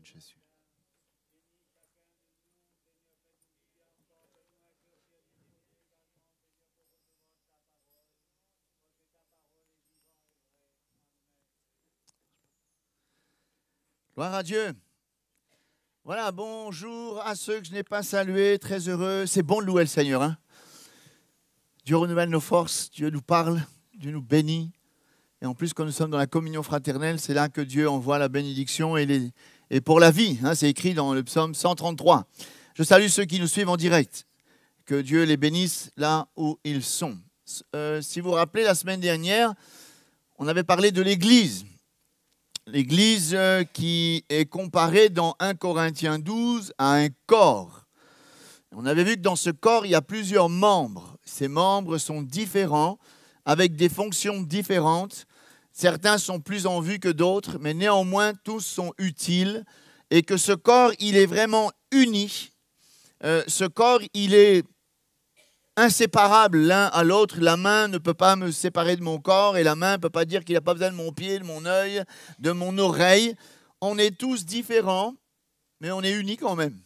de Jésus. Gloire à Dieu. Voilà, bonjour à ceux que je n'ai pas salués, très heureux. C'est bon de louer le Seigneur. Hein? Dieu renouvelle nos forces, Dieu nous parle, Dieu nous bénit. Et en plus, quand nous sommes dans la communion fraternelle, c'est là que Dieu envoie la bénédiction et pour la vie. Hein, c'est écrit dans le psaume 133. Je salue ceux qui nous suivent en direct. Que Dieu les bénisse là où ils sont. Si vous vous rappelez, la semaine dernière, on avait parlé de l'Église. L'Église qui est comparée dans 1 Corinthiens 12 à un corps. On avait vu que dans ce corps, il y a plusieurs membres. Ces membres sont différents, avec des fonctions différentes. Certains sont plus en vue que d'autres, mais néanmoins, tous sont utiles. Et que ce corps, il est vraiment uni. Ce corps, il est inséparable l'un à l'autre. La main ne peut pas me séparer de mon corps et la main ne peut pas dire qu'il n'a pas besoin de mon pied, de mon œil, de mon oreille. On est tous différents, mais on est unis quand même.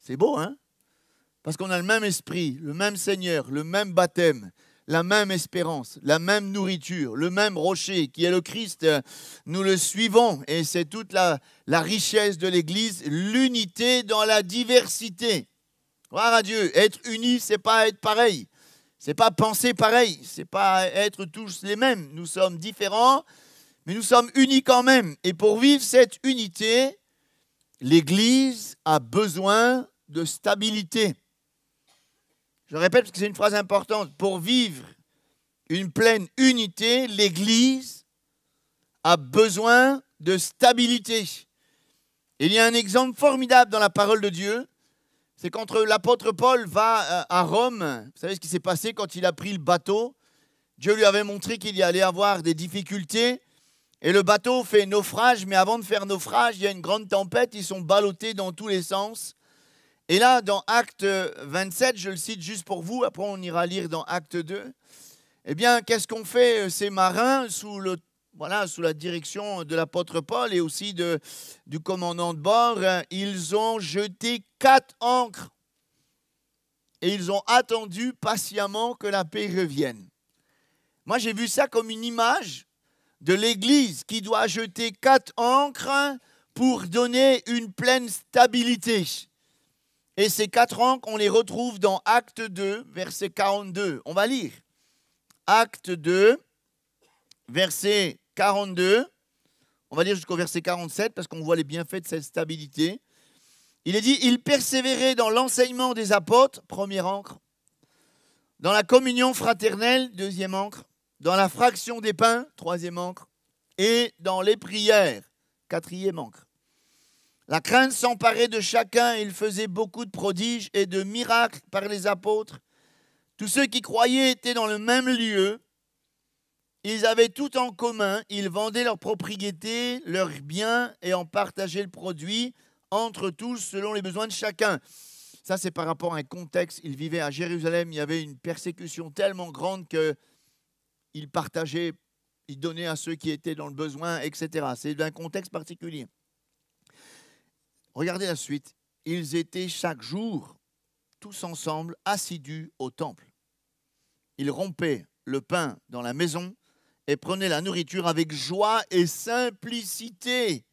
C'est beau, hein? Parce qu'on a le même esprit, le même Seigneur, le même baptême, la même espérance, la même nourriture, le même rocher qui est le Christ. Nous le suivons et c'est toute la richesse de l'Église, l'unité dans la diversité. Gloire à Dieu. Être unis, ce n'est pas être pareil. Ce n'est pas penser pareil. Ce n'est pas être tous les mêmes. Nous sommes différents, mais nous sommes unis quand même. Et pour vivre cette unité, l'Église a besoin de stabilité. Je répète parce que c'est une phrase importante. Pour vivre une pleine unité, l'Église a besoin de stabilité. Il y a un exemple formidable dans la parole de Dieu. C'est quand l'apôtre Paul va à Rome. Vous savez ce qui s'est passé quand il a pris le bateau? Dieu lui avait montré qu'il y allait avoir des difficultés. Et le bateau fait naufrage, mais avant de faire naufrage, il y a une grande tempête. Ils sont ballottés dans tous les sens. Et là, dans Acte 27, je le cite juste pour vous, après on ira lire dans Acte 2. Eh bien, qu'est-ce qu'ont fait ces marins sous la direction de l'apôtre Paul et aussi du commandant de bord? Ils ont jeté 4 ancres et ils ont attendu patiemment que la paix revienne. Moi, j'ai vu ça comme une image de l'Église qui doit jeter 4 ancres pour donner une pleine stabilité. Et ces 4 ancres, on les retrouve dans Acte 2, verset 42. On va lire. Acte 2, verset 42. On va lire jusqu'au verset 47 parce qu'on voit les bienfaits de cette stabilité. Il est dit, il persévérait dans l'enseignement des apôtres, première ancre, dans la communion fraternelle, deuxième ancre, dans la fraction des pains, troisième ancre, et dans les prières, quatrième ancre. La crainte s'emparait de chacun et il faisait beaucoup de prodiges et de miracles par les apôtres. Tous ceux qui croyaient étaient dans le même lieu. Ils avaient tout en commun. Ils vendaient leurs propriétés, leurs biens et en partageaient le produit entre tous selon les besoins de chacun. Ça, c'est par rapport à un contexte. Ils vivaient à Jérusalem. Il y avait une persécution tellement grande qu'ils partageaient, ils donnaient à ceux qui étaient dans le besoin, etc. C'est d'un contexte particulier. Regardez la suite. Ils étaient chaque jour, tous ensemble, assidus au temple. Ils rompaient le pain dans la maison et prenaient la nourriture avec joie et simplicité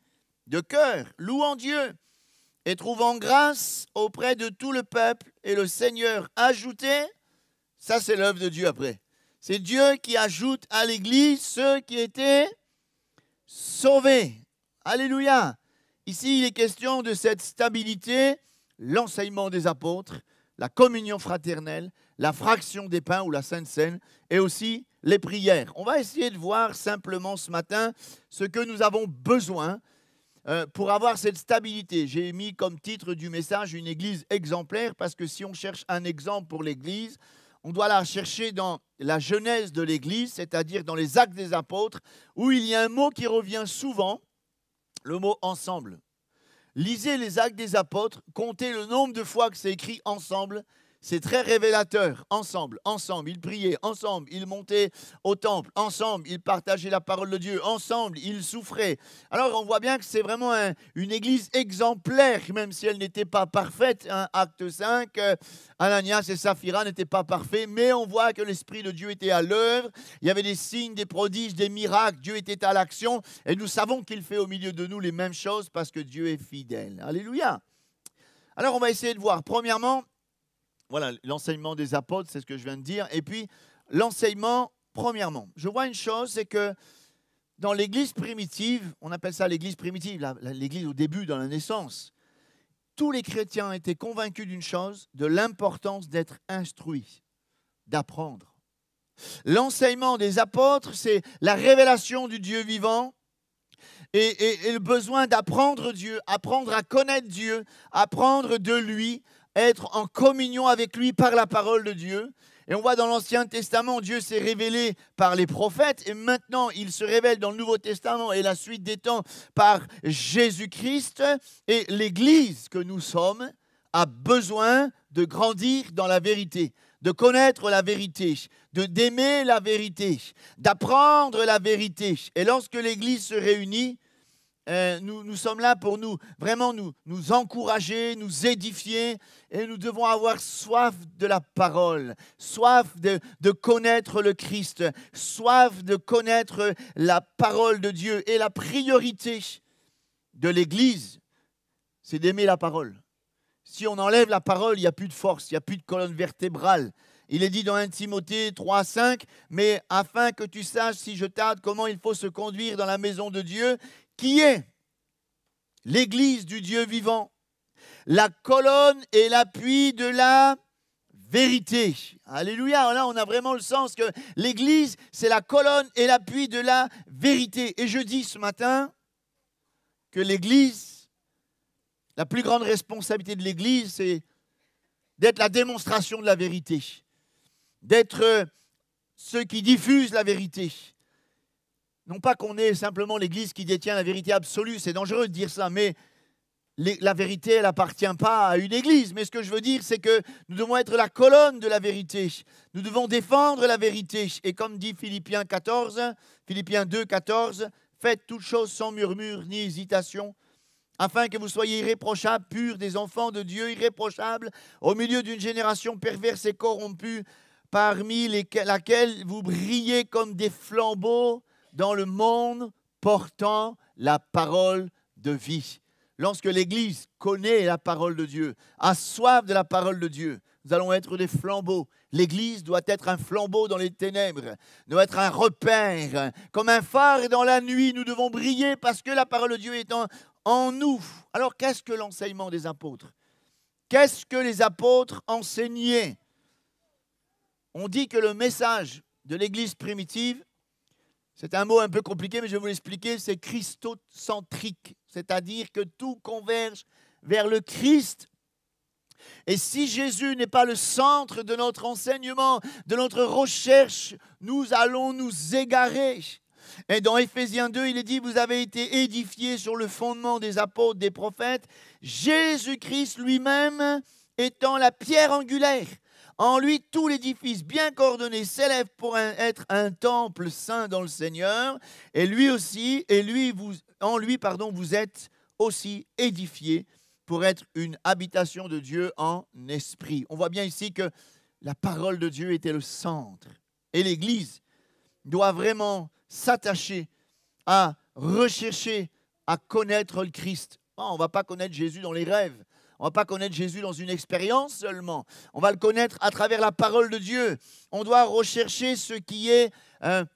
de cœur, louant Dieu et trouvant grâce auprès de tout le peuple. Et le Seigneur ajoutait, ça c'est l'œuvre de Dieu après, c'est Dieu qui ajoute à l'Église ceux qui étaient sauvés. Alléluia. Ici, il est question de cette stabilité, l'enseignement des apôtres, la communion fraternelle, la fraction des pains ou la Sainte Seine et aussi les prières. On va essayer de voir simplement ce matin ce que nous avons besoin pour avoir cette stabilité. J'ai mis comme titre du message une église exemplaire parce que si on cherche un exemple pour l'église, on doit la chercher dans la genèse de l'église, c'est-à-dire dans les actes des apôtres, où il y a un mot qui revient souvent, le mot ensemble. Lisez les actes des apôtres, comptez le nombre de fois que c'est écrit ensemble, C'est très révélateur. Ensemble, ils priaient, ensemble, ils montaient au temple, ensemble, ils partageaient la parole de Dieu, ensemble, ils souffraient. Alors on voit bien que c'est vraiment une église exemplaire, même si elle n'était pas parfaite. Acte 5, Ananias et Saphira n'étaient pas parfaits, mais on voit que l'Esprit de Dieu était à l'œuvre. Il y avait des signes, des prodiges, des miracles. Dieu était à l'action et nous savons qu'il fait au milieu de nous les mêmes choses parce que Dieu est fidèle. Alléluia. Alors on va essayer de voir. Premièrement, voilà, l'enseignement des apôtres, c'est ce que je viens de dire. Et puis, l'enseignement, premièrement, je vois une chose, c'est que dans l'église primitive, on appelle ça l'église primitive, l'église au début, dans la naissance, tous les chrétiens étaient convaincus d'une chose, de l'importance d'être instruits, d'apprendre. L'enseignement des apôtres, c'est la révélation du Dieu vivant et le besoin d'apprendre Dieu, apprendre à connaître Dieu, apprendre de lui, être en communion avec lui par la parole de Dieu. Et on voit dans l'Ancien Testament, Dieu s'est révélé par les prophètes et maintenant il se révèle dans le Nouveau Testament et la suite des temps par Jésus-Christ. Et l'Église que nous sommes a besoin de grandir dans la vérité, de connaître la vérité, d'aimer la vérité, d'apprendre la vérité. Et lorsque l'Église se réunit, nous sommes là pour vraiment nous encourager, nous édifier, et nous devons avoir soif de la parole, soif de connaître le Christ, soif de connaître la parole de Dieu. Et la priorité de l'Église, c'est d'aimer la parole. Si on enlève la parole, il n'y a plus de force, il n'y a plus de colonne vertébrale. Il est dit dans 1 Timothée 3, 5, « Mais afin que tu saches, si je tarde, comment il faut se conduire dans la maison de Dieu, qui est l'Église du Dieu vivant, la colonne et l'appui de la vérité. » Alléluia, là on a vraiment le sens que l'Église, c'est la colonne et l'appui de la vérité. Et je dis ce matin que l'Église, la plus grande responsabilité de l'Église, c'est d'être la démonstration de la vérité, d'être ceux qui diffusent la vérité. Non pas qu'on est simplement l'Église qui détient la vérité absolue, c'est dangereux de dire ça, mais la vérité, elle n'appartient pas à une Église. Mais ce que je veux dire, c'est que nous devons être la colonne de la vérité. Nous devons défendre la vérité. Et comme dit Philippiens 2, 14, « Faites toutes choses sans murmure ni hésitation, afin que vous soyez irréprochables, purs, des enfants de Dieu, irréprochables, au milieu d'une génération perverse et corrompue, parmi laquelle vous brillez comme des flambeaux dans le monde, portant la parole de vie. » Lorsque l'Église connaît la parole de Dieu, a soif de la parole de Dieu, nous allons être des flambeaux. L'Église doit être un flambeau dans les ténèbres, doit être un repère. Comme un phare dans la nuit, nous devons briller parce que la parole de Dieu est en nous. Alors, qu'est-ce que l'enseignement des apôtres? Qu'est-ce que les apôtres enseignaient? On dit que le message de l'Église primitive, c'est un mot un peu compliqué, mais je vais vous l'expliquer, c'est christocentrique, c'est-à-dire que tout converge vers le Christ. Et si Jésus n'est pas le centre de notre enseignement, de notre recherche, nous allons nous égarer. Et dans Éphésiens 2, il est dit, vous avez été édifiés sur le fondement des apôtres, des prophètes, Jésus-Christ lui-même étant la pierre angulaire. En lui, tout l'édifice bien coordonné s'élève pour être un temple saint dans le Seigneur. Et lui aussi, en lui, vous êtes aussi édifiés pour être une habitation de Dieu en esprit. On voit bien ici que la parole de Dieu était le centre. Et l'Église doit vraiment s'attacher à rechercher, à connaître le Christ. On ne va pas connaître Jésus dans les rêves. On ne va pas connaître Jésus dans une expérience seulement. On va le connaître à travers la parole de Dieu. On doit rechercher ce qui est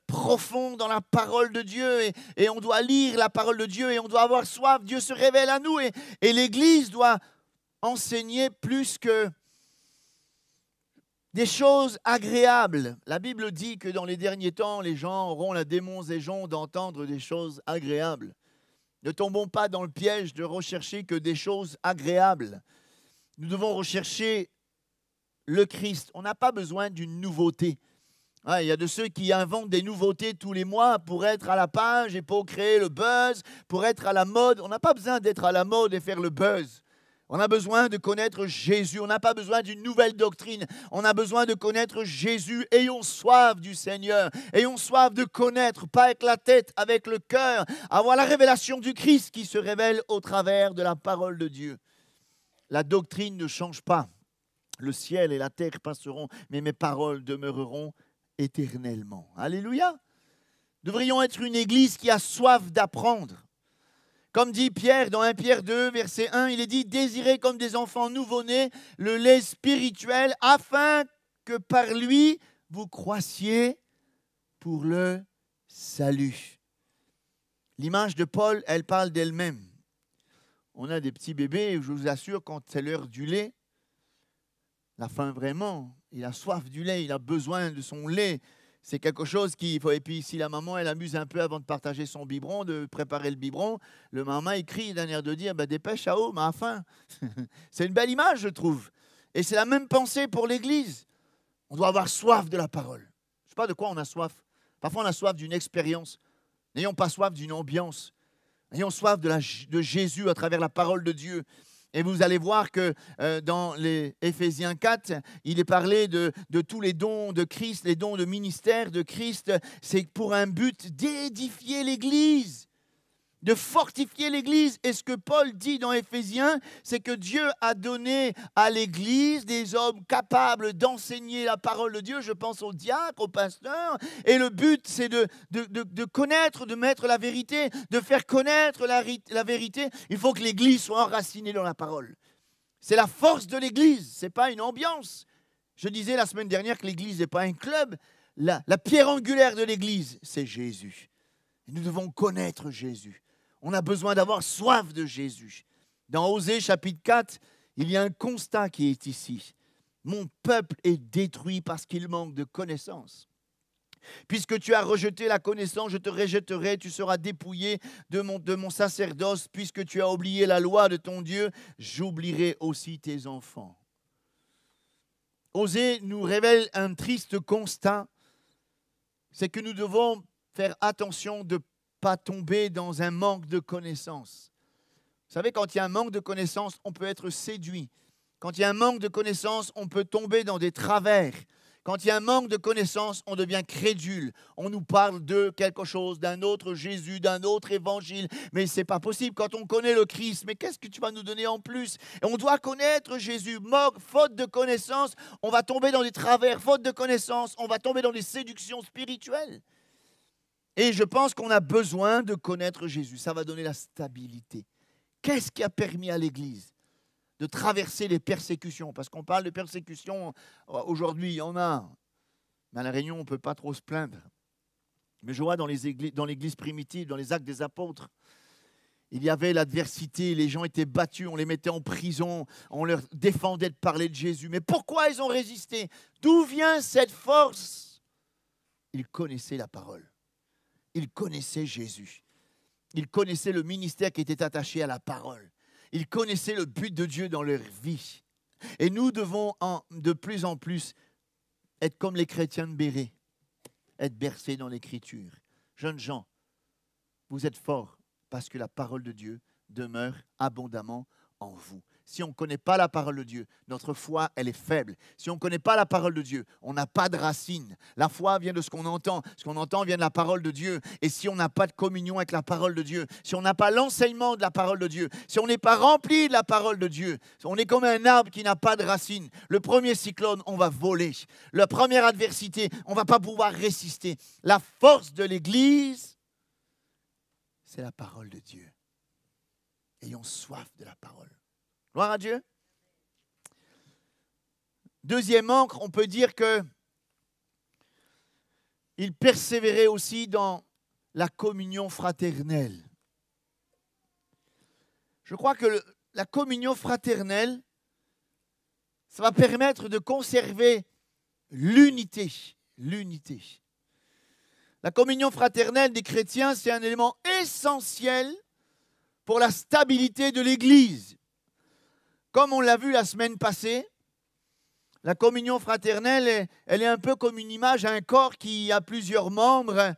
profond dans la parole de Dieu. Et on doit lire la parole de Dieu et on doit avoir soif. Dieu se révèle à nous. Et l'Église doit enseigner plus que des choses agréables. La Bible dit que dans les derniers temps, les gens auront la démangeaison d'entendre des choses agréables. Ne tombons pas dans le piège de rechercher que des choses agréables. Nous devons rechercher le Christ. On n'a pas besoin d'une nouveauté. Il y a de ceux qui inventent des nouveautés tous les mois pour être à la page et pour créer le buzz, pour être à la mode. On n'a pas besoin d'être à la mode et faire le buzz. On a besoin de connaître Jésus. On n'a pas besoin d'une nouvelle doctrine. On a besoin de connaître Jésus. Ayons soif du Seigneur. Ayons soif de connaître, pas avec la tête, avec le cœur. Avoir la révélation du Christ qui se révèle au travers de la parole de Dieu. La doctrine ne change pas. Le ciel et la terre passeront, mais mes paroles demeureront éternellement. Alléluia. Nous devrions être une église qui a soif d'apprendre. Comme dit Pierre dans 1 Pierre 2, verset 1, il est dit « Désirez comme des enfants nouveau-nés le lait spirituel afin que par lui vous croissiez pour le salut. » L'image de Paul, elle parle d'elle-même. On a des petits bébés, je vous assure, quand c'est l'heure du lait, la faim vraiment, il a soif du lait, il a besoin de son lait. C'est quelque chose qu'il faut. Et puis, si la maman, elle amuse un peu avant de partager son biberon, de préparer le biberon, le maman, il crie d'un air de dire dépêche, à eau, ma faim. C'est une belle image, je trouve. Et c'est la même pensée pour l'Église. On doit avoir soif de la parole. Je ne sais pas de quoi on a soif. Parfois, on a soif d'une expérience. N'ayons pas soif d'une ambiance. Ayons soif de Jésus à travers la parole de Dieu. Et vous allez voir que dans les Éphésiens 4, il est parlé de tous les dons de Christ, les dons de ministère de Christ. C'est pour un but d'édifier l'Église, de fortifier l'Église. Et ce que Paul dit dans Éphésiens, c'est que Dieu a donné à l'Église des hommes capables d'enseigner la parole de Dieu. Je pense aux diacres, aux pasteurs. Et le but, c'est de connaître, de mettre la vérité, de faire connaître la vérité. Il faut que l'Église soit enracinée dans la parole. C'est la force de l'Église, ce n'est pas une ambiance. Je disais la semaine dernière que l'Église n'est pas un club. La pierre angulaire de l'Église, c'est Jésus. Et nous devons connaître Jésus. On a besoin d'avoir soif de Jésus. Dans Osée chapitre 4, il y a un constat qui est ici. Mon peuple est détruit parce qu'il manque de connaissance. Puisque tu as rejeté la connaissance, je te rejetterai, tu seras dépouillé de mon sacerdoce. Puisque tu as oublié la loi de ton Dieu, j'oublierai aussi tes enfants. Osée nous révèle un triste constat, c'est que nous devons faire attention de ne pas tomber dans un manque de connaissances. Vous savez, quand il y a un manque de connaissances, on peut être séduit. Quand il y a un manque de connaissances, on peut tomber dans des travers. Quand il y a un manque de connaissances, on devient crédule. On nous parle de quelque chose, d'un autre Jésus, d'un autre évangile. Mais ce n'est pas possible quand on connaît le Christ. Mais qu'est-ce que tu vas nous donner en plus? Et on doit connaître Jésus. Faute de connaissances, on va tomber dans des travers. Faute de connaissances, on va tomber dans des séductions spirituelles. Et je pense qu'on a besoin de connaître Jésus. Ça va donner la stabilité. Qu'est-ce qui a permis à l'Église de traverser les persécutions? Parce qu'on parle de persécutions, aujourd'hui, il y en a. Mais à La Réunion, on ne peut pas trop se plaindre. Mais je vois dans l'Église primitive, dans les Actes des Apôtres, il y avait l'adversité, les gens étaient battus, on les mettait en prison, on leur défendait de parler de Jésus. Mais pourquoi ils ont résisté? D'où vient cette force? Ils connaissaient la parole. Ils connaissaient Jésus. Ils connaissaient le ministère qui était attaché à la parole. Ils connaissaient le but de Dieu dans leur vie. Et nous devons de plus en plus être comme les chrétiens de Béret, être bercés dans l'Écriture. Jeunes gens, vous êtes forts parce que la parole de Dieu demeure abondamment en vous. Si on ne connaît pas la parole de Dieu, notre foi, elle est faible. Si on ne connaît pas la parole de Dieu, on n'a pas de racine. La foi vient de ce qu'on entend. Ce qu'on entend vient de la parole de Dieu. Et si on n'a pas de communion avec la parole de Dieu, si on n'a pas l'enseignement de la parole de Dieu, si on n'est pas rempli de la parole de Dieu, on est comme un arbre qui n'a pas de racine. Le premier cyclone, on va voler. La première adversité, on ne va pas pouvoir résister. La force de l'Église, c'est la parole de Dieu. Ayons soif de la parole. Gloire à Dieu. Deuxièmement, on peut dire que il persévérait aussi dans la communion fraternelle. Je crois que la communion fraternelle, ça va permettre de conserver l'unité. L'unité. La communion fraternelle des chrétiens, c'est un élément essentiel pour la stabilité de l'Église. Comme on l'a vu la semaine passée, la communion fraternelle, elle est un peu comme une image à un corps qui a plusieurs membres.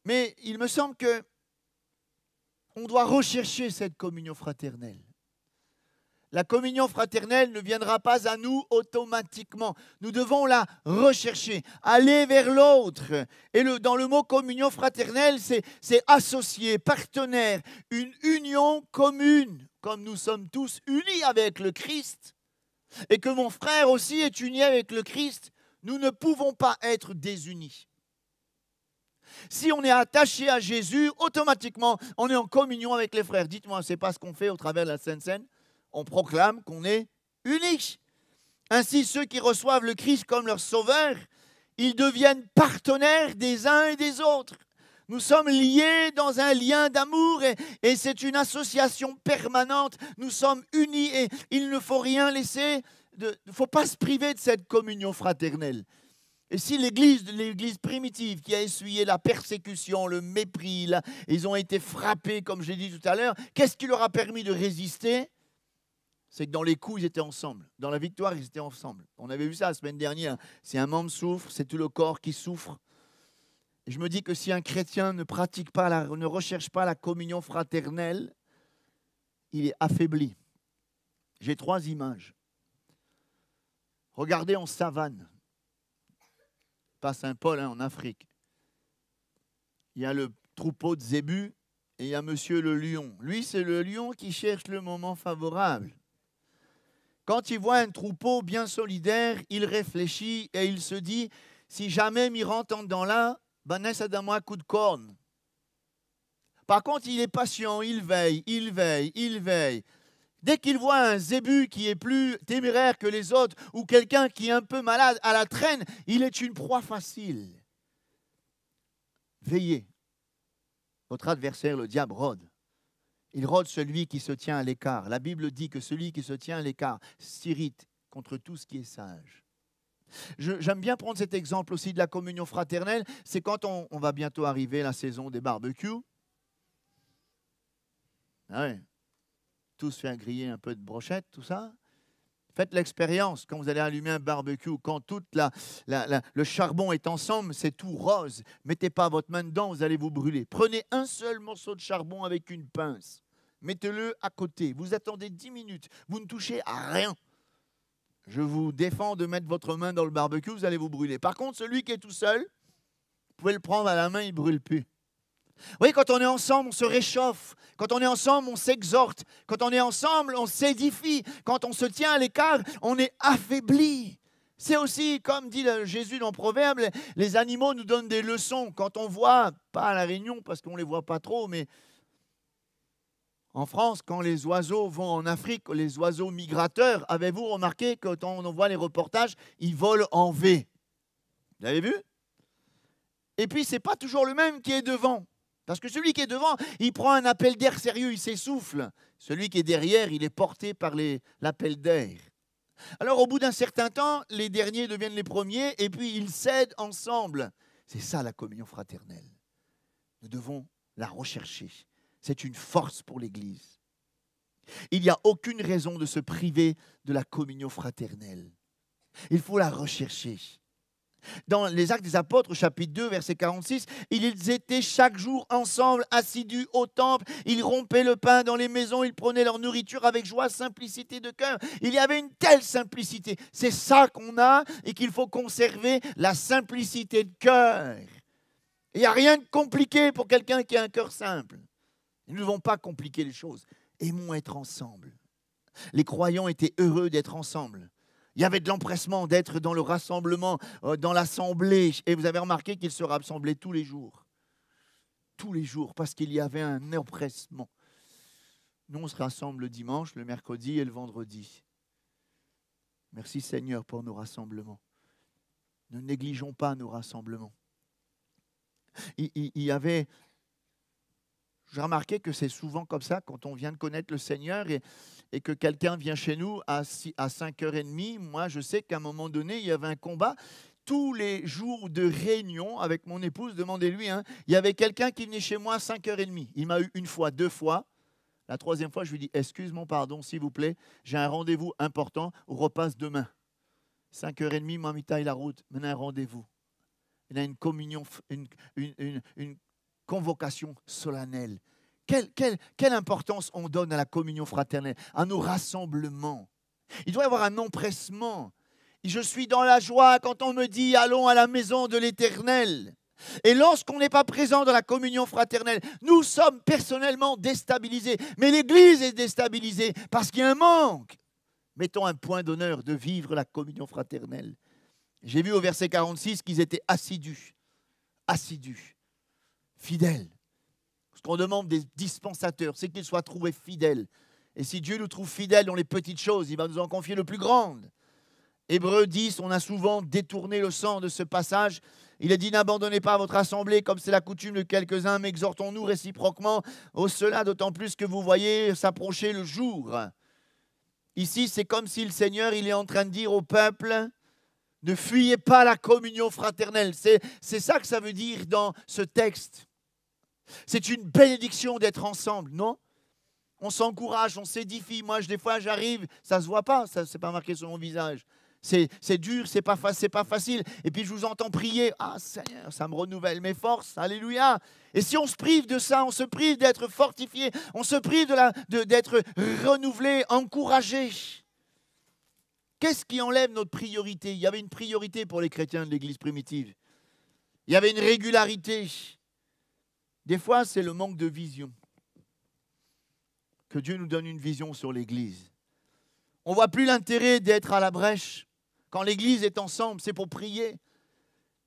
Mais il me semble qu'on doit rechercher cette communion fraternelle. La communion fraternelle ne viendra pas à nous automatiquement. Nous devons la rechercher, aller vers l'autre. Et dans le mot communion fraternelle, c'est associé, partenaire, une union commune, comme nous sommes tous unis avec le Christ, et que mon frère aussi est uni avec le Christ, nous ne pouvons pas être désunis. Si on est attaché à Jésus, automatiquement, on est en communion avec les frères. Dites-moi, ce n'est pas ce qu'on fait au travers de la Sainte Seine? On proclame qu'on est unis. Ainsi, ceux qui reçoivent le Christ comme leur sauveur, ils deviennent partenaires des uns et des autres. Nous sommes liés dans un lien d'amour et c'est une association permanente. Nous sommes unis et il ne faut rien laisser, il ne faut pas se priver de cette communion fraternelle. Et si l'Église primitive qui a essuyé la persécution, le mépris, ils ont été frappés, comme j'ai dit tout à l'heure, qu'est-ce qui leur a permis de résister? C'est que dans les coups, ils étaient ensemble. Dans la victoire, ils étaient ensemble. On avait vu ça la semaine dernière. Si un membre souffre, c'est tout le corps qui souffre. Et je me dis que si un chrétien ne pratique pas, ne recherche pas la communion fraternelle, il est affaibli. J'ai 3 images. Regardez en savane. Pas Saint-Paul, en Afrique. Il y a le troupeau de zébus et il y a monsieur le lion. Lui, c'est le lion qui cherche le moment favorable. Quand il voit un troupeau bien solidaire, il réfléchit et il se dit, si jamais m'y rentre dans là, ben ça donne moi un coup de corne. Par contre, il est patient, il veille. Dès qu'il voit un zébu qui est plus téméraire que les autres ou quelqu'un qui est un peu malade à la traîne, il est une proie facile. Veillez. Votre adversaire, le diable, rôde. Il rôde celui qui se tient à l'écart. La Bible dit que celui qui se tient à l'écart s'irrite contre tout ce qui est sage. J'aime bien prendre cet exemple aussi de la communion fraternelle. C'est quand on va bientôt arriver la saison des barbecues. Ah ouais. Tous faire griller un peu de brochette, tout ça. Faites l'expérience quand vous allez allumer un barbecue, quand tout le charbon est ensemble, c'est tout rose. Mettez pas votre main dedans, vous allez vous brûler. Prenez un seul morceau de charbon avec une pince. Mettez-le à côté. Vous attendez 10 minutes. Vous ne touchez à rien. Je vous défends de mettre votre main dans le barbecue, vous allez vous brûler. Par contre, celui qui est tout seul, vous pouvez le prendre à la main, il ne brûle plus. Vous voyez, quand on est ensemble, on se réchauffe. Quand on est ensemble, on s'exhorte. Quand on est ensemble, on s'édifie. Quand on se tient à l'écart, on est affaibli. C'est aussi, comme dit Jésus dans Proverbe, les animaux nous donnent des leçons. Quand on voit, pas à la Réunion parce qu'on ne les voit pas trop, mais en France, quand les oiseaux vont en Afrique, les oiseaux migrateurs, avez-vous remarqué que quand on voit les reportages, ils volent en V? Vous avez vu? Et puis, ce n'est pas toujours le même qui est devant. Parce que celui qui est devant, il prend un appel d'air sérieux, il s'essouffle. Celui qui est derrière, il est porté par l'appel d'air. Alors, au bout d'un certain temps, les derniers deviennent les premiers et puis ils cèdent ensemble. C'est ça la communion fraternelle. Nous devons la rechercher. C'est une force pour l'Église. Il n'y a aucune raison de se priver de la communion fraternelle. Il faut la rechercher. Dans les Actes des Apôtres, chapitre 2, verset 46, ils étaient chaque jour ensemble, assidus au temple. Ils rompaient le pain dans les maisons, ils prenaient leur nourriture avec joie, simplicité de cœur. Il y avait une telle simplicité. C'est ça qu'on a et qu'il faut conserver, la simplicité de cœur. Il n'y a rien de compliqué pour quelqu'un qui a un cœur simple. Nous ne devons pas compliquer les choses. Aimons être ensemble. Les croyants étaient heureux d'être ensemble. Il y avait de l'empressement d'être dans le rassemblement, dans l'assemblée. Et vous avez remarqué qu'ils se rassemblaient tous les jours. Tous les jours, parce qu'il y avait un empressement. Nous, on se rassemble le dimanche, le mercredi et le vendredi. Merci Seigneur pour nos rassemblements. Ne négligeons pas nos rassemblements. Il y avait... J'ai remarqué que c'est souvent comme ça quand on vient de connaître le Seigneur et que quelqu'un vient chez nous à 5h30. Moi, je sais qu'à un moment donné, il y avait un combat. Tous les jours de réunion avec mon épouse, demandez-lui, il y avait quelqu'un qui venait chez moi à 5h30. Il m'a eu une fois, 2 fois. La 3e fois, je lui dis, excuse-moi, pardon, s'il vous plaît, j'ai un rendez-vous important, on repasse demain. 5h30, moi, mi taille la route, maintenant un rendez-vous. Il a une communion, une convocation solennelle Quelle importance on donne à la communion fraternelle, à nos rassemblements. Il doit y avoir un empressement. Je suis dans la joie quand on me dit « Allons à la maison de l'Éternel ». Et lorsqu'on n'est pas présent dans la communion fraternelle, nous sommes personnellement déstabilisés. Mais l'Église est déstabilisée parce qu'il y a un manque. Mettons un point d'honneur de vivre la communion fraternelle. J'ai vu au verset 46 qu'ils étaient assidus, fidèles. Ce qu'on demande des dispensateurs, c'est qu'ils soient trouvés fidèles. Et si Dieu nous trouve fidèles dans les petites choses, il va nous en confier le plus grand. Hébreux 10, on a souvent détourné le sens de ce passage. Il est dit, n'abandonnez pas votre assemblée comme c'est la coutume de quelques-uns, mais exhortons-nous réciproquement, cela d'autant plus que vous voyez s'approcher le jour. Ici, c'est comme si le Seigneur il est en train de dire au peuple, ne fuyez pas la communion fraternelle. C'est ça que ça veut dire dans ce texte. C'est une bénédiction d'être ensemble, non? On s'encourage, on s'édifie. Moi, des fois, j'arrive, ça ne se voit pas, ça c'est pas marqué sur mon visage. C'est dur, c'est pas facile. Et puis, je vous entends prier. Ah, Seigneur, ça me renouvelle mes forces. Alléluia. Et si on se prive de ça, on se prive d'être fortifié, on se prive d'être renouvelé, encouragé. Qu'est-ce qui enlève notre priorité? Il y avait une priorité pour les chrétiens de l'Église primitive. Il y avait une régularité. Des fois, c'est le manque de vision. Que Dieu nous donne une vision sur l'Église. On ne voit plus l'intérêt d'être à la brèche. Quand l'Église est ensemble, c'est pour prier,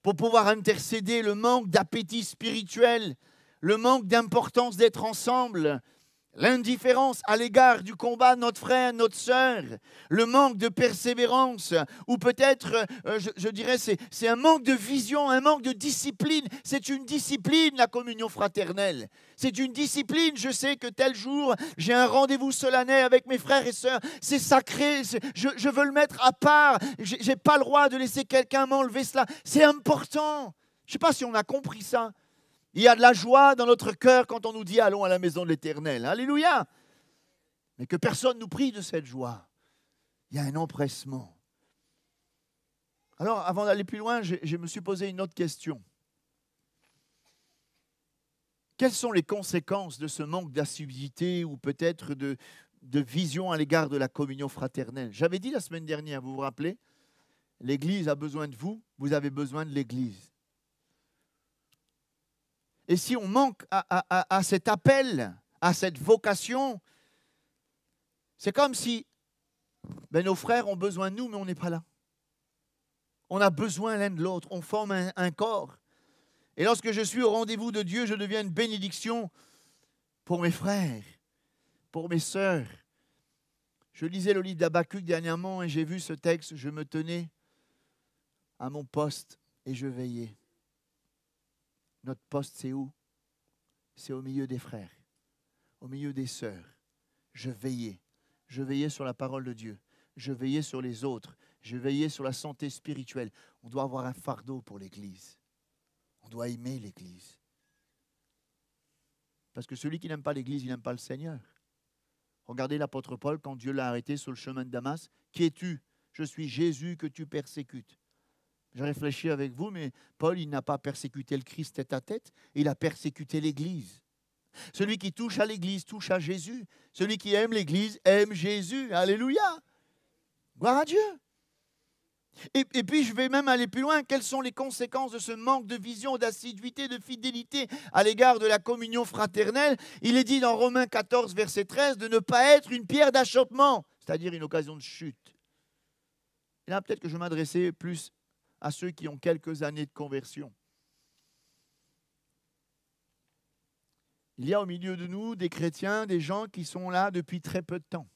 pour pouvoir intercéder. Le manque d'appétit spirituel, le manque d'importance d'être ensemble, l'indifférence à l'égard du combat de notre frère, notre sœur, le manque de persévérance, ou peut-être, je dirais, c'est un manque de vision, un manque de discipline. C'est une discipline, la communion fraternelle. C'est une discipline. Je sais que tel jour, j'ai un rendez-vous solennel avec mes frères et sœurs. C'est sacré. Je veux le mettre à part. Je n'ai pas le droit de laisser quelqu'un m'enlever cela. C'est important. Je ne sais pas si on a compris ça. Il y a de la joie dans notre cœur quand on nous dit « Allons à la maison de l'Éternel ». Alléluia. Mais que personne nous prive de cette joie. Il y a un empressement. Alors, avant d'aller plus loin, je me suis posé une autre question. Quelles sont les conséquences de ce manque d'assiduité ou peut-être de vision à l'égard de la communion fraternelle? J'avais dit la semaine dernière, vous vous rappelez, l'Église a besoin de vous, vous avez besoin de l'Église. Et si on manque à cet appel, à cette vocation, c'est comme si nos frères ont besoin de nous, mais on n'est pas là. On a besoin l'un de l'autre, on forme un corps. Et lorsque je suis au rendez-vous de Dieu, je deviens une bénédiction pour mes frères, pour mes sœurs. Je lisais le livre d'Habakkuk dernièrement et j'ai vu ce texte, je me tenais à mon poste et je veillais. Notre poste, c'est où? C'est au milieu des frères, au milieu des sœurs. Je veillais. Je veillais sur la parole de Dieu. Je veillais sur les autres. Je veillais sur la santé spirituelle. On doit avoir un fardeau pour l'Église. On doit aimer l'Église. Parce que celui qui n'aime pas l'Église, il n'aime pas le Seigneur. Regardez l'apôtre Paul, quand Dieu l'a arrêté sur le chemin de Damas. Qui es-tu? Je suis Jésus que tu persécutes. Je réfléchis avec vous, mais Paul, il n'a pas persécuté le Christ tête à tête, il a persécuté l'Église. Celui qui touche à l'Église touche à Jésus. Celui qui aime l'Église aime Jésus. Alléluia. Gloire à Dieu. Et puis, je vais même aller plus loin. Quelles sont les conséquences de ce manque de vision, d'assiduité, de fidélité à l'égard de la communion fraternelle? Il est dit dans Romains 14, verset 13, de ne pas être une pierre d'achoppement, c'est-à-dire une occasion de chute. Et là, peut-être que je m'adressais plus à ceux qui ont quelques années de conversion. Il y a au milieu de nous des chrétiens, des gens qui sont là depuis très peu de temps.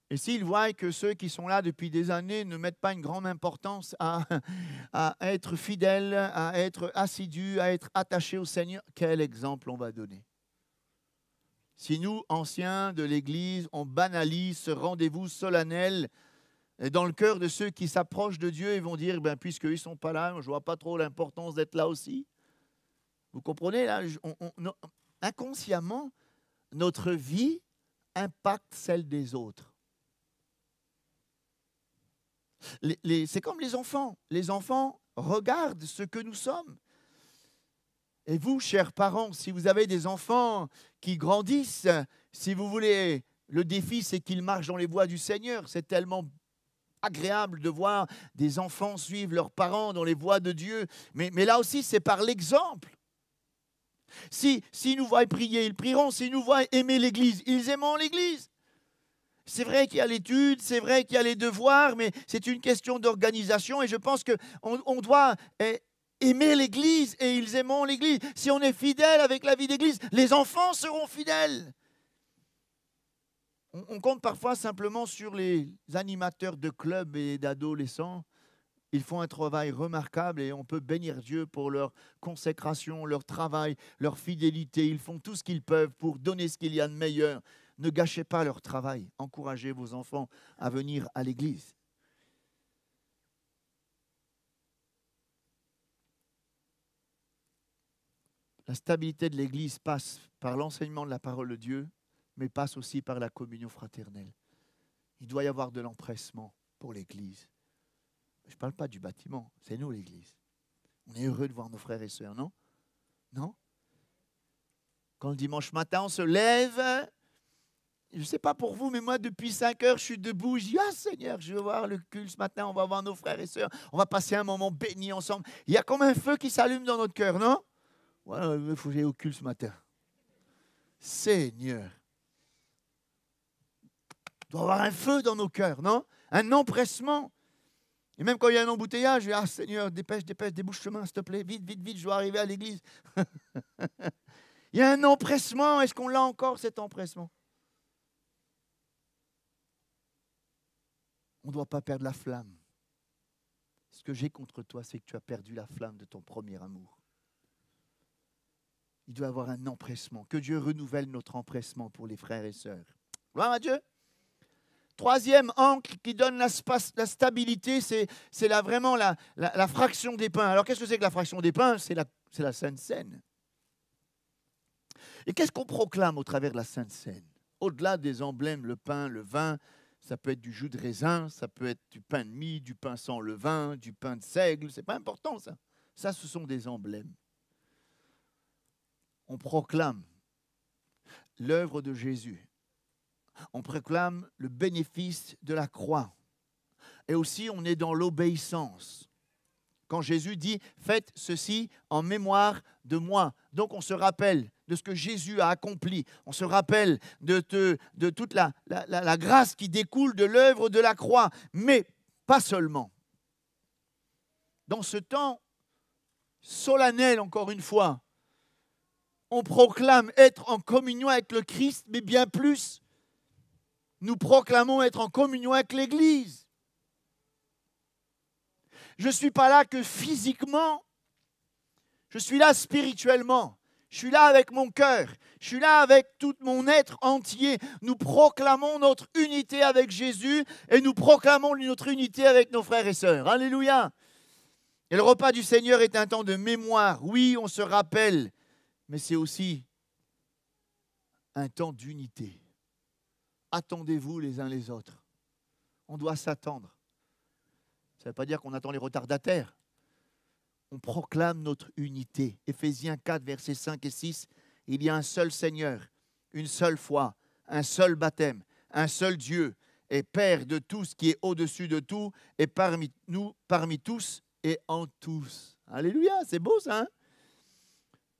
Et s'ils voient que ceux qui sont là depuis des années ne mettent pas une grande importance à être fidèles, à être assidus, à être attachés au Seigneur, quel exemple on va donner? Si nous, anciens de l'Église, on banalise ce rendez-vous solennel dans le cœur de ceux qui s'approchent de Dieu, ils vont dire, puisqu'ils ne sont pas là, je ne vois pas trop l'importance d'être là aussi. Vous comprenez, là, inconsciemment, notre vie impacte celle des autres. C'est comme les enfants. Les enfants regardent ce que nous sommes. Et vous, chers parents, si vous avez des enfants qui grandissent, si vous voulez, le défi, c'est qu'ils marchent dans les voies du Seigneur. C'est tellement agréable de voir des enfants suivre leurs parents dans les voies de Dieu. Mais là aussi, c'est par l'exemple. S'ils nous voient prier, ils prieront. S'ils nous voient aimer l'Église, ils aimeront l'Église. C'est vrai qu'il y a l'étude, c'est vrai qu'il y a les devoirs, mais c'est une question d'organisation et je pense qu'on doit aimer l'Église et ils aimeront l'Église. Si on est fidèle avec la vie d'Église, les enfants seront fidèles. On compte parfois simplement sur les animateurs de clubs et d'adolescents. Ils font un travail remarquable et on peut bénir Dieu pour leur consécration, leur travail, leur fidélité. Ils font tout ce qu'ils peuvent pour donner ce qu'il y a de meilleur. Ne gâchez pas leur travail. Encouragez vos enfants à venir à l'église. La stabilité de l'église passe par l'enseignement de la parole de Dieu, mais passe aussi par la communion fraternelle. Il doit y avoir de l'empressement pour l'église. Je ne parle pas du bâtiment, c'est nous l'église. On est heureux de voir nos frères et sœurs, non? Non? Quand le dimanche matin, on se lève, je ne sais pas pour vous, mais moi, depuis 5 heures, je suis debout, je dis, ah Seigneur, je veux voir le culte ce matin, on va voir nos frères et sœurs, on va passer un moment béni ensemble. Il y a comme un feu qui s'allume dans notre cœur, non? Voilà, il faut que j'aille au culte ce matin. Seigneur. Il doit y avoir un feu dans nos cœurs, non? Un empressement. Et même quand il y a un embouteillage, je dis, ah Seigneur, dépêche, débouche chemin, s'il te plaît, vite, je dois arriver à l'église. Il y a un empressement, est-ce qu'on l'a encore cet empressement? On ne doit pas perdre la flamme. Ce que j'ai contre toi, c'est que tu as perdu la flamme de ton premier amour. Il doit y avoir un empressement. Que Dieu renouvelle notre empressement pour les frères et sœurs. Gloire à Dieu. Troisième ancre qui donne la stabilité, c'est vraiment la fraction des pains. Alors qu'est-ce que c'est que la fraction des pains? C'est la Sainte Seine. Et qu'est-ce qu'on proclame au travers de la Sainte Seine? Au-delà des emblèmes, le pain, le vin, ça peut être du jus de raisin, ça peut être du pain de mie, du pain sans levain, du pain de seigle. C'est pas important ça. Ça, ce sont des emblèmes. On proclame l'œuvre de Jésus. On proclame le bénéfice de la croix. Et aussi, on est dans l'obéissance. Quand Jésus dit « Faites ceci en mémoire de moi ». Donc, on se rappelle de ce que Jésus a accompli. On se rappelle de toute la grâce qui découle de l'œuvre de la croix. Mais pas seulement. Dans ce temps solennel, encore une fois, on proclame être en communion avec le Christ, mais bien plus, nous proclamons être en communion avec l'Église. Je ne suis pas là que physiquement, je suis là spirituellement, je suis là avec mon cœur, je suis là avec tout mon être entier. Nous proclamons notre unité avec Jésus et nous proclamons notre unité avec nos frères et sœurs. Alléluia! Et le repas du Seigneur est un temps de mémoire. Oui, on se rappelle, mais c'est aussi un temps d'unité. Attendez-vous les uns les autres. On doit s'attendre. Ça ne veut pas dire qu'on attend les retardataires. On proclame notre unité. Éphésiens 4, versets 5 et 6. Il y a un seul Seigneur, une seule foi, un seul baptême, un seul Dieu et Père de tout ce qui est au-dessus de tout et parmi nous, parmi tous et en tous. Alléluia, c'est beau ça, hein?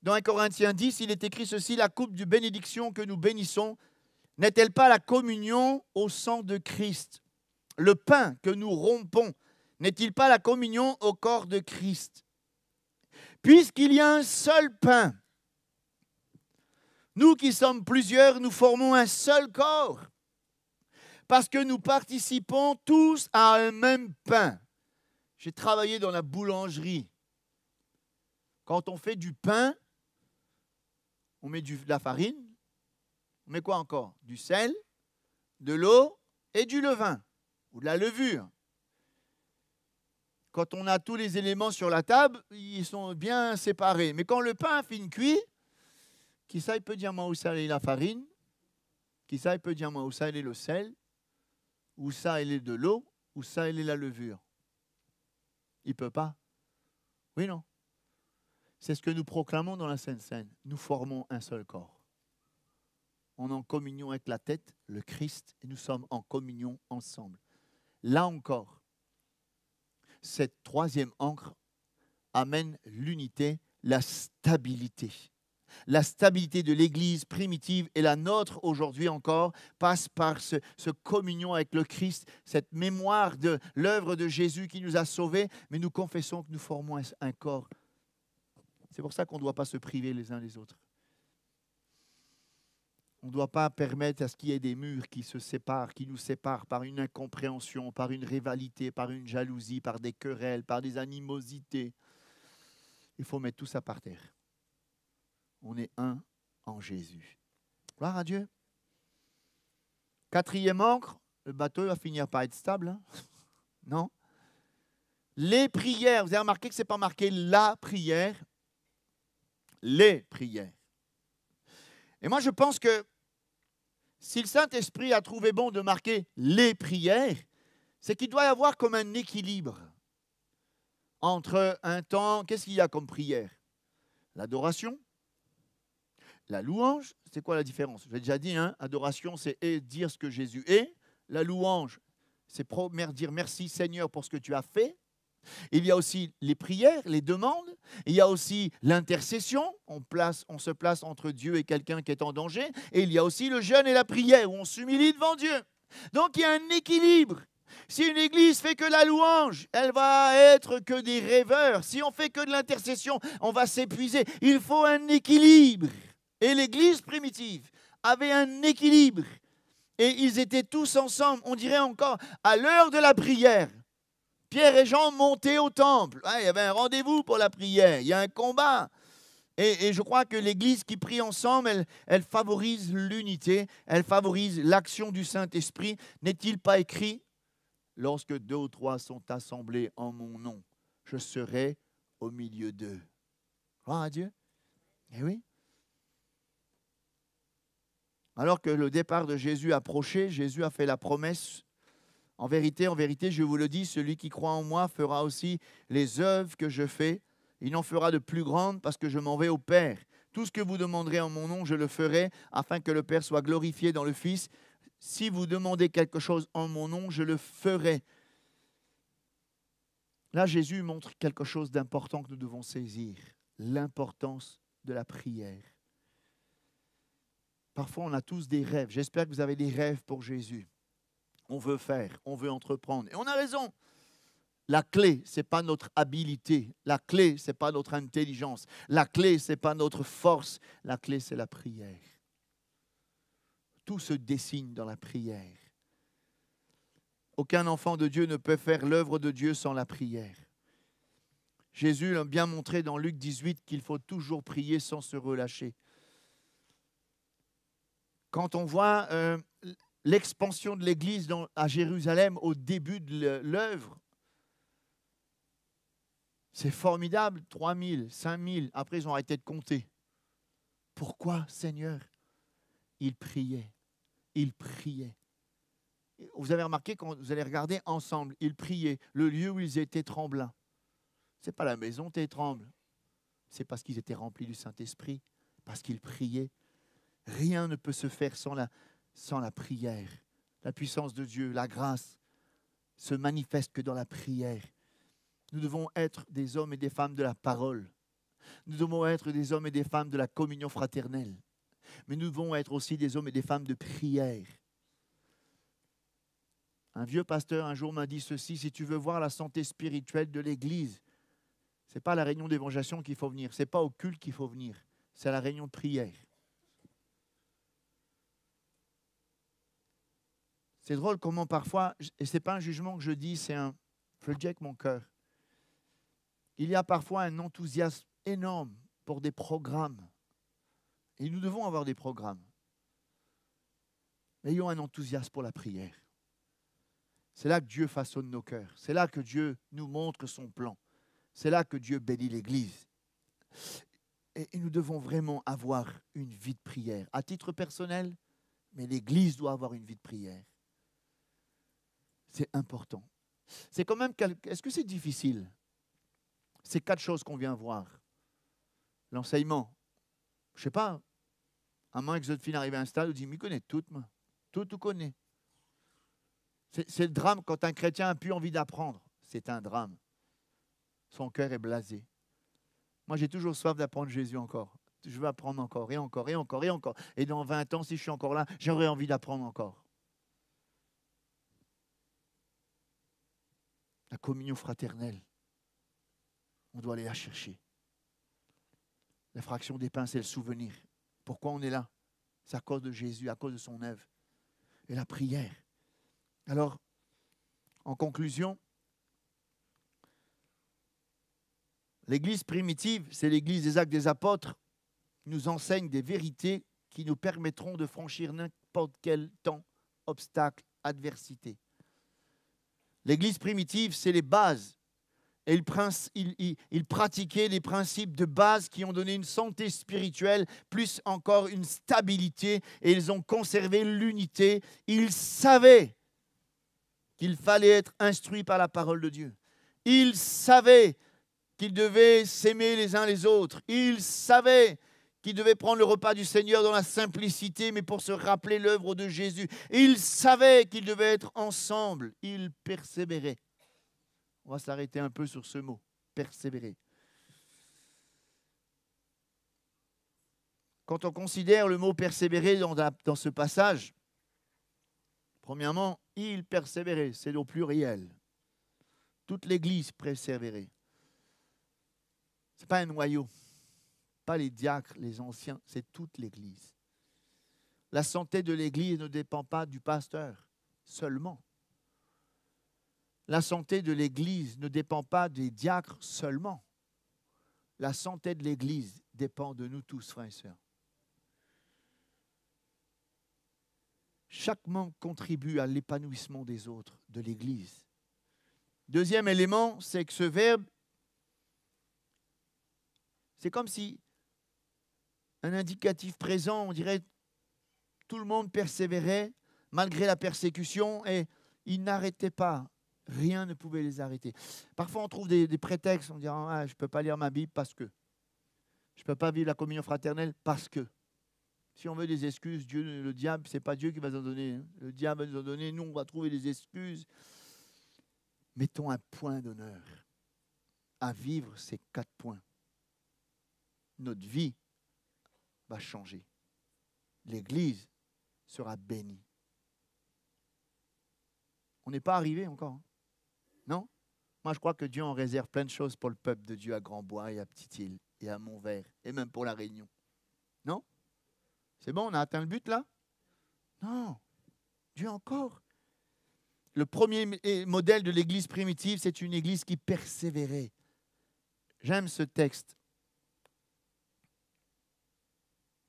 Dans 1 Corinthiens 10, il est écrit ceci, la coupe de bénédiction que nous bénissons, n'est-elle pas la communion au sang de Christ? Le pain que nous rompons, n'est-il pas la communion au corps de Christ? Puisqu'il y a un seul pain, nous qui sommes plusieurs, nous formons un seul corps, parce que nous participons tous à un même pain. J'ai travaillé dans la boulangerie. Quand on fait du pain, on met de la farine, on met quoi encore? Du sel, de l'eau et du levain, ou de la levure. Quand on a tous les éléments sur la table, ils sont bien séparés. Mais quand le pain a fini cuit, qui ça il peut dire moi où ça est la farine, qui ça il peut dire moi où ça est le sel, où ça il est de l'eau, où ça il est la levure. Il ne peut pas. Oui, non. C'est ce que nous proclamons dans la Sainte Seine. Nous formons un seul corps. On est en communion avec la tête, le Christ, et nous sommes en communion ensemble. Là encore, cette troisième ancre amène l'unité, la stabilité. La stabilité de l'Église primitive et la nôtre aujourd'hui encore passe par ce communion avec le Christ, cette mémoire de l'œuvre de Jésus qui nous a sauvés, mais nous confessons que nous formons un corps. C'est pour ça qu'on ne doit pas se priver les uns des autres. On ne doit pas permettre à ce qu'il y ait des murs qui se séparent, qui nous séparent par une incompréhension, par une rivalité, par une jalousie, par des querelles, par des animosités. Il faut mettre tout ça par terre. On est un en Jésus. Gloire à Dieu. Quatrième ancre, le bateau va finir par être stable. Hein? Non? Les prières, vous avez remarqué que ce n'est pas marqué la prière, les prières. Et moi je pense que si le Saint-Esprit a trouvé bon de marquer les prières, c'est qu'il doit y avoir comme un équilibre entre un temps, qu'est-ce qu'il y a comme prière? L'adoration, la louange, c'est quoi la différence? J'ai déjà dit, hein, adoration, c'est dire ce que Jésus est. La louange, c'est dire merci Seigneur pour ce que tu as fait. Il y a aussi les prières, les demandes. Il y a aussi l'intercession. On se place entre Dieu et quelqu'un qui est en danger. Et il y a aussi le jeûne et la prière où on s'humilie devant Dieu. Donc il y a un équilibre. Si une église fait que la louange, elle va être que des rêveurs. Si on fait que de l'intercession, on va s'épuiser. Il faut un équilibre. Et l'église primitive avait un équilibre. Et ils étaient tous ensemble, on dirait encore, à l'heure de la prière. Pierre et Jean montaient au temple. Il y avait un rendez-vous pour la prière. Il y a un combat. Et je crois que l'Église qui prie ensemble, elle favorise l'unité. Elle favorise l'action du Saint-Esprit. N'est-il pas écrit, lorsque 2 ou 3 sont assemblés en mon nom, je serai au milieu d'eux. Gloire à Dieu. Eh oui. Alors que le départ de Jésus approchait, Jésus a fait la promesse. En vérité, je vous le dis, celui qui croit en moi fera aussi les œuvres que je fais. Il en fera de plus grandes parce que je m'en vais au Père. Tout ce que vous demanderez en mon nom, je le ferai afin que le Père soit glorifié dans le Fils. Si vous demandez quelque chose en mon nom, je le ferai. Là, Jésus montre quelque chose d'important que nous devons saisir. L'importance de la prière. Parfois, on a tous des rêves. J'espère que vous avez des rêves pour Jésus. On veut faire, on veut entreprendre. Et on a raison. La clé, ce n'est pas notre habilité. La clé, ce n'est pas notre intelligence. La clé, ce n'est pas notre force. La clé, c'est la prière. Tout se dessine dans la prière. Aucun enfant de Dieu ne peut faire l'œuvre de Dieu sans la prière. Jésus l'a bien montré dans Luc 18 qu'il faut toujours prier sans se relâcher. Quand on voit l'expansion de l'Église à Jérusalem au début de l'œuvre, c'est formidable, 3 000, 5 000, après ils ont arrêté de compter. Pourquoi, Seigneur? Ils priaient, ils priaient. Vous avez remarqué, quand vous allez regarder ensemble, ils priaient, le lieu où ils étaient tremblants. Ce n'est pas la maison qui tremble, c'est parce qu'ils étaient remplis du Saint-Esprit, parce qu'ils priaient. Rien ne peut se faire sans la prière. La puissance de Dieu, la grâce, se manifeste que dans la prière. Nous devons être des hommes et des femmes de la parole. Nous devons être des hommes et des femmes de la communion fraternelle. Mais nous devons être aussi des hommes et des femmes de prière. Un vieux pasteur un jour m'a dit ceci: si tu veux voir la santé spirituelle de l'Église, ce n'est pas à la réunion d'évangélisation qu'il faut venir, ce n'est pas au culte qu'il faut venir, c'est à la réunion de prière. C'est drôle comment parfois, et ce n'est pas un jugement que je dis, je le dis avec mon cœur. Il y a parfois un enthousiasme énorme pour des programmes. Et nous devons avoir des programmes. Ayons un enthousiasme pour la prière. C'est là que Dieu façonne nos cœurs. C'est là que Dieu nous montre son plan. C'est là que Dieu bénit l'Église. Et nous devons vraiment avoir une vie de prière. À titre personnel, mais l'Église doit avoir une vie de prière. C'est important. C'est quand même, est-ce que c'est difficile? Ces 4 choses qu'on vient voir. L'enseignement. Je ne sais pas. À moins que Josephine arrive à un stade où il dit, mais il connaît tout, moi. Tout connaît. C'est le drame quand un chrétien n'a plus envie d'apprendre. C'est un drame. Son cœur est blasé. Moi, j'ai toujours soif d'apprendre Jésus encore. Je veux apprendre encore et encore et encore et encore. Et dans 20 ans, si je suis encore là, j'aurais envie d'apprendre encore. La communion fraternelle, on doit aller la chercher. La fraction des pains, c'est le souvenir. Pourquoi on est là? C'est à cause de Jésus, à cause de son œuvre. Et la prière. Alors, en conclusion, l'Église primitive, c'est l'Église des Actes des Apôtres, nous enseigne des vérités qui nous permettront de franchir n'importe quel temps, obstacle, adversité. L'Église primitive, c'est les bases. Et ils pratiquaient les principes de base qui ont donné une santé spirituelle, plus encore une stabilité, et ils ont conservé l'unité. Ils savaient qu'il fallait être instruits par la parole de Dieu. Ils savaient qu'ils devaient s'aimer les uns les autres. Ils savaient qu'ils devaient prendre le repas du Seigneur dans la simplicité, mais pour se rappeler l'œuvre de Jésus. Ils savaient qu'ils devaient être ensemble. Ils persévéraient. On va s'arrêter un peu sur ce mot, persévérer. Quand on considère le mot persévérer dans ce passage, premièrement, ils persévéraient, c'est au pluriel. Toute l'Église persévérait. Ce n'est pas un noyau, pas les diacres, les anciens, c'est toute l'Église. La santé de l'Église ne dépend pas du pasteur seulement. La santé de l'Église ne dépend pas des diacres seulement. La santé de l'Église dépend de nous tous, frères et sœurs. Chaque membre contribue à l'épanouissement des autres, de l'Église. Deuxième élément, c'est que ce verbe, c'est comme si un indicatif présent, on dirait tout le monde persévérait malgré la persécution et ils n'arrêtaient pas. Rien ne pouvait les arrêter. Parfois, on trouve des prétextes. On dit je ne peux pas lire ma Bible parce que. Je ne peux pas vivre la communion fraternelle parce que. Si on veut des excuses, le diable, ce n'est pas Dieu qui va nous en donner. Le diable va nous en donner. Nous, on va trouver des excuses. Mettons un point d'honneur à vivre ces 4 points. Notre vie va changer. L'Église sera bénie. On n'est pas arrivé encore. Non? Moi, je crois que Dieu en réserve plein de choses pour le peuple de Dieu à Grand-Bois et à Petite-Île et à Montvert et même pour la Réunion. Non? C'est bon, on a atteint le but là? Non. Dieu encore. Le premier modèle de l'Église primitive, c'est une Église qui persévérait. J'aime ce texte.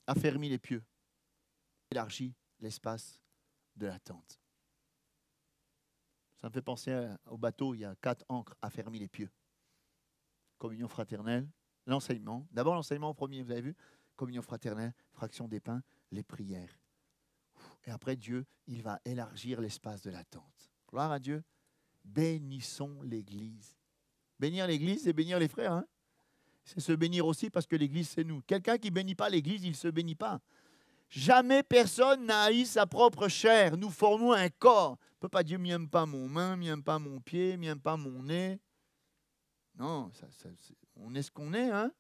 Affermis les pieux. Élargit l'espace de la tente. Ça me fait penser au bateau, il y a 4 ancres affermis les pieux. Communion fraternelle, l'enseignement. D'abord l'enseignement au premier, vous avez vu? Communion fraternelle, fraction des pains, les prières. Et après Dieu, il va élargir l'espace de la tente. Gloire à Dieu. Bénissons l'Église. Bénir l'Église, c'est bénir les frères. Hein? C'est se bénir aussi parce que l'Église, c'est nous. Quelqu'un qui ne bénit pas l'Église, il ne se bénit pas. Jamais personne n'a haï sa propre chair. Nous formons un corps. On ne peut pas dire, m'aime pas mon main, m'aime pas mon pied, m'aime pas mon nez. Non, on est ce qu'on est. Hein?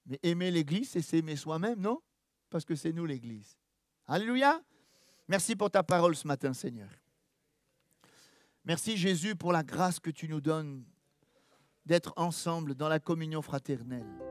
Mais aimer l'Église, c'est s'aimer soi-même, non? Parce que c'est nous l'Église. Alléluia. Merci pour ta parole ce matin, Seigneur. Merci, Jésus, pour la grâce que tu nous donnes d'être ensemble dans la communion fraternelle.